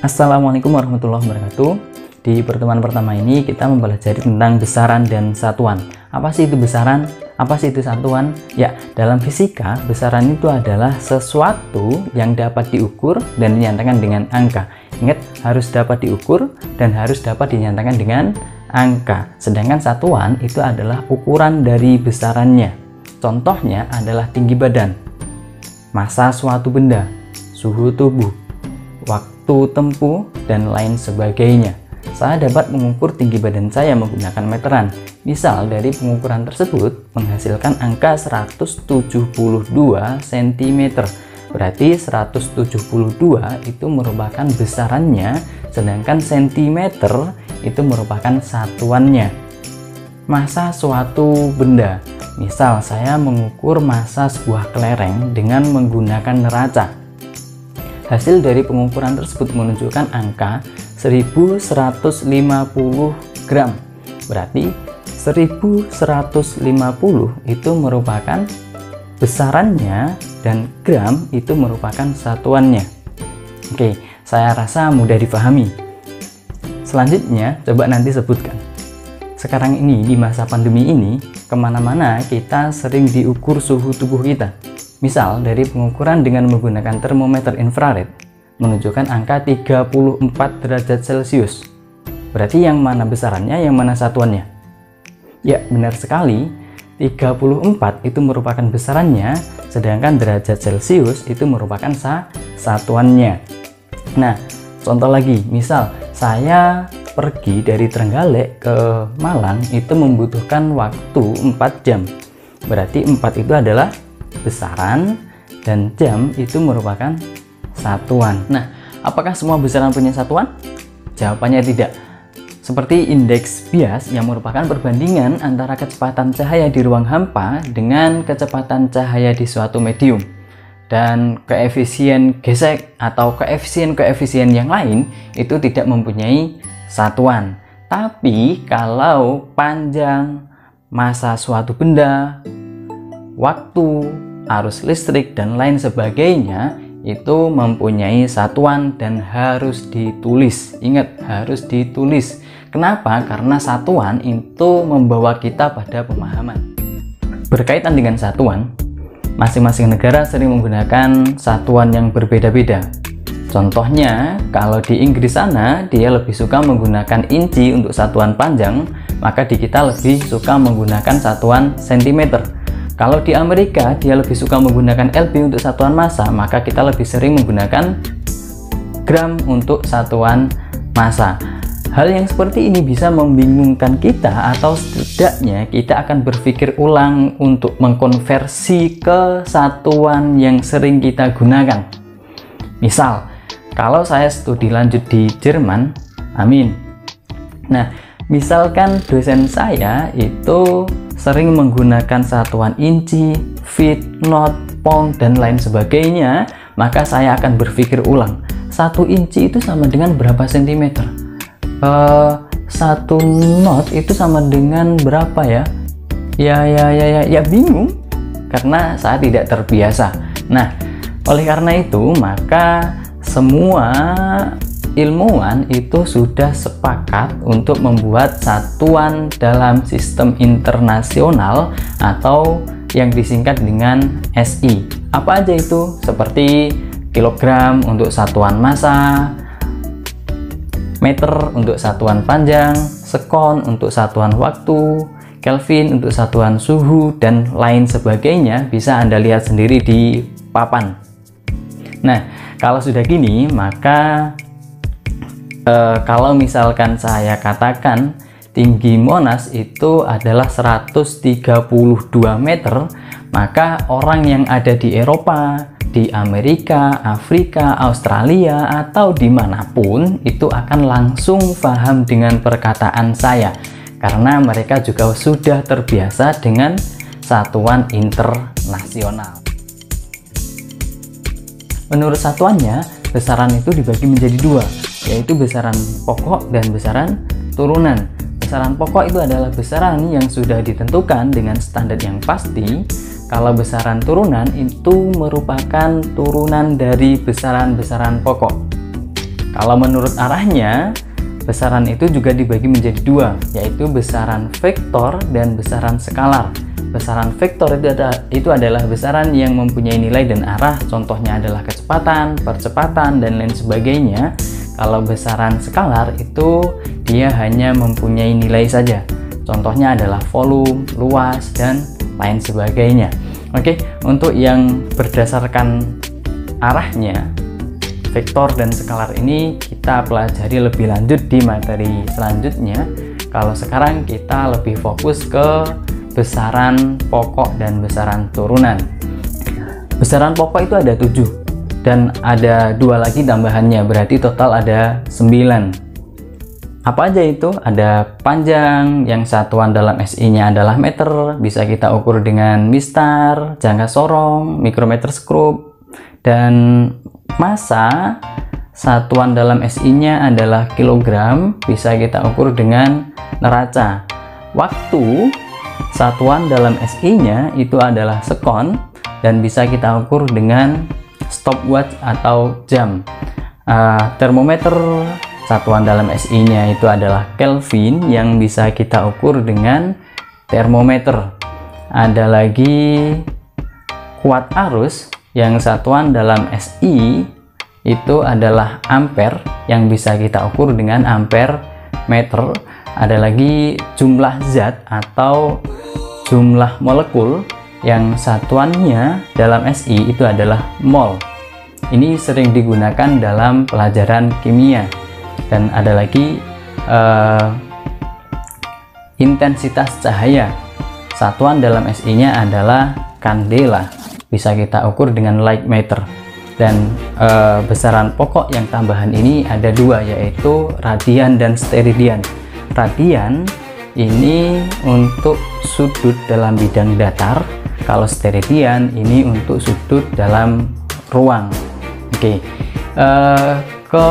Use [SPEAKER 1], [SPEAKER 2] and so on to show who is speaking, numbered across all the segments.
[SPEAKER 1] Assalamualaikum warahmatullahi wabarakatuh. Di pertemuan pertama ini kita mempelajari tentang besaran dan satuan. Apa sih itu besaran? Apa sih itu satuan? Ya, dalam fisika, besaran itu adalah sesuatu yang dapat diukur dan dinyatakan dengan angka. Ingat, harus dapat diukur dan harus dapat dinyatakan dengan angka. Sedangkan satuan itu adalah ukuran dari besarannya. Contohnya adalah tinggi badan, massa suatu benda, suhu tubuh, waktu tempuh, dan lain sebagainya. Saya dapat mengukur tinggi badan saya menggunakan meteran. Misal dari pengukuran tersebut menghasilkan angka 172 cm. Berarti 172 itu merupakan besarannya, sedangkan cm itu merupakan satuannya. Massa suatu benda. Misal saya mengukur massa sebuah kelereng dengan menggunakan neraca. Hasil dari pengukuran tersebut menunjukkan angka 1150 gram. Berarti 1150 itu merupakan besarannya dan gram itu merupakan satuannya. Oke, saya rasa mudah dipahami. Selanjutnya, coba nanti sebutkan. Sekarang ini, di masa pandemi ini, kemana-mana kita sering diukur suhu tubuh kita. Misal, dari pengukuran dengan menggunakan termometer infrared, menunjukkan angka 34 derajat Celcius. Berarti yang mana besarannya, yang mana satuannya? Ya, benar sekali. 34 itu merupakan besarannya, sedangkan derajat Celcius itu merupakan satuannya. Nah, contoh lagi, misal saya pergi dari Trenggalek ke Malang itu membutuhkan waktu 4 jam. Berarti 4 itu adalah besaran dan jam itu merupakan satuan. Nah, apakah semua besaran punya satuan? Jawabannya tidak. Seperti indeks bias yang merupakan perbandingan antara kecepatan cahaya di ruang hampa dengan kecepatan cahaya di suatu medium. Dan koefisien gesek atau koefisien-koefisien yang lain itu tidak mempunyai satuan. Tapi kalau panjang, massa suatu benda, waktu, arus listrik, dan lain sebagainya itu mempunyai satuan dan harus ditulis. Ingat, harus ditulis. Kenapa? Karena satuan itu membawa kita pada pemahaman. Berkaitan dengan satuan, masing-masing negara sering menggunakan satuan yang berbeda-beda. Contohnya, kalau di Inggris sana, dia lebih suka menggunakan inci untuk satuan panjang, maka di kita lebih suka menggunakan satuan sentimeter. Kalau di Amerika, dia lebih suka menggunakan lb untuk satuan massa, maka kita lebih sering menggunakan gram untuk satuan massa. Hal yang seperti ini bisa membingungkan kita, atau setidaknya kita akan berpikir ulang untuk mengkonversi ke satuan yang sering kita gunakan. Misal, kalau saya studi lanjut di Jerman, amin. Nah, misalkan dosen saya itu sering menggunakan satuan inci, feet, knot, pound, dan lain sebagainya, maka saya akan berpikir ulang. 1 inci itu sama dengan berapa sentimeter? 1 knot itu sama dengan berapa ya? Ya bingung, karena saya tidak terbiasa. Nah, oleh karena itu, maka semua ilmuwan itu sudah sepakat untuk membuat satuan dalam sistem internasional atau yang disingkat dengan SI. Apa aja itu? Seperti kilogram untuk satuan massa, meter untuk satuan panjang, sekon untuk satuan waktu, Kelvin untuk satuan suhu, dan lain sebagainya. Bisa Anda lihat sendiri di papan. Nah, kalau sudah gini, maka kalau misalkan saya katakan tinggi Monas itu adalah 132 meter, maka orang yang ada di Eropa, di Amerika, Afrika, Australia, atau dimanapun itu akan langsung paham dengan perkataan saya, karena mereka juga sudah terbiasa dengan satuan internasional. Menurut satuannya, besaran itu dibagi menjadi 2, yaitu besaran pokok dan besaran turunan. Besaran pokok itu adalah besaran yang sudah ditentukan dengan standar yang pasti. Kalau besaran turunan itu merupakan turunan dari besaran-besaran pokok. Kalau menurut arahnya, besaran itu juga dibagi menjadi dua, yaitu besaran vektor dan besaran skalar. Besaran vektor itu adalah besaran yang mempunyai nilai dan arah, contohnya adalah kecepatan, percepatan, dan lain sebagainya. Kalau besaran skalar itu dia hanya mempunyai nilai saja, contohnya adalah volume, luas, dan lain sebagainya. Oke, untuk yang berdasarkan arahnya, vektor dan skalar ini kita pelajari lebih lanjut di materi selanjutnya. Kalau sekarang kita lebih fokus ke besaran pokok dan besaran turunan. Besaran pokok itu ada 7 dan ada 2 lagi tambahannya, berarti total ada 9. Apa aja itu? Ada panjang yang satuan dalam SI nya adalah meter, bisa kita ukur dengan mistar, jangka sorong, mikrometer skrup. Dan massa satuan dalam SI nya adalah kilogram, bisa kita ukur dengan neraca. Waktu satuan dalam SI nya itu adalah sekon dan bisa kita ukur dengan stopwatch atau jam. Termometer satuan dalam SI nya itu adalah Kelvin yang bisa kita ukur dengan termometer. Ada lagi kuat arus yang satuan dalam SI itu adalah ampere yang bisa kita ukur dengan ampere meter. Ada lagi jumlah zat atau jumlah molekul yang satuannya dalam SI itu adalah mol. Ini sering digunakan dalam pelajaran kimia. Dan ada lagi intensitas cahaya, satuan dalam SI nya adalah kandela, bisa kita ukur dengan light meter. Dan besaran pokok yang tambahan ini ada 2, yaitu radian dan steradian. Radian ini untuk sudut dalam bidang datar, kalau steradian ini untuk sudut dalam ruang. Oke, ke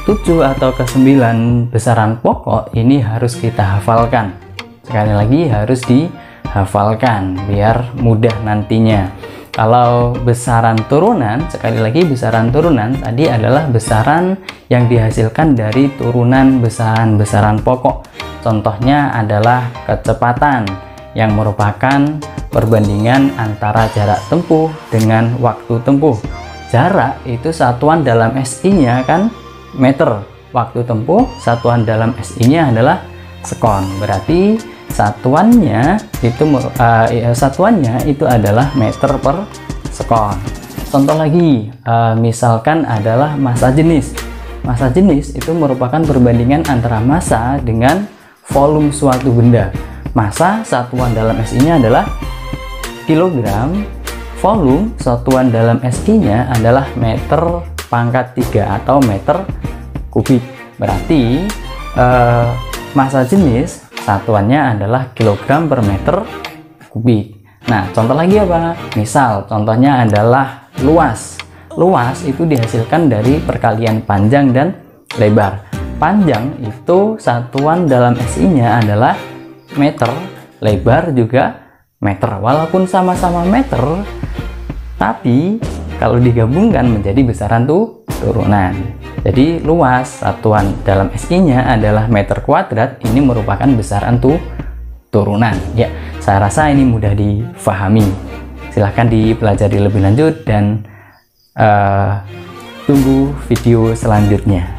[SPEAKER 1] 7 atau ke 9 besaran pokok ini harus kita hafalkan. Sekali lagi harus dihafalkan biar mudah nantinya. Kalau besaran turunan, sekali lagi besaran turunan tadi adalah besaran yang dihasilkan dari turunan besaran-besaran pokok. Contohnya adalah kecepatan yang merupakan perbandingan antara jarak tempuh dengan waktu tempuh. Jarak itu satuan dalam SI-nya kan meter, waktu tempuh satuan dalam SI-nya adalah sekon. Berarti satuannya itu adalah meter per sekon. Contoh lagi, misalkan adalah massa jenis. Massa jenis itu merupakan perbandingan antara massa dengan volume suatu benda. Massa satuan dalam SI-nya adalah kilogram, volume satuan dalam SI-nya adalah meter pangkat 3 atau meter kubik. Berarti massa jenis satuannya adalah kilogram per meter kubik. Nah, contoh lagi apa? Misal, contohnya adalah luas. Luas itu dihasilkan dari perkalian panjang dan lebar. Panjang itu satuan dalam SI-nya adalah meter, lebar juga meter. Walaupun sama-sama meter, tapi kalau digabungkan menjadi besaran turunan. Jadi luas satuan dalam SI-nya adalah meter kuadrat, ini merupakan besaran turunan. Ya, saya rasa ini mudah difahami. Silahkan dipelajari lebih lanjut dan tunggu video selanjutnya.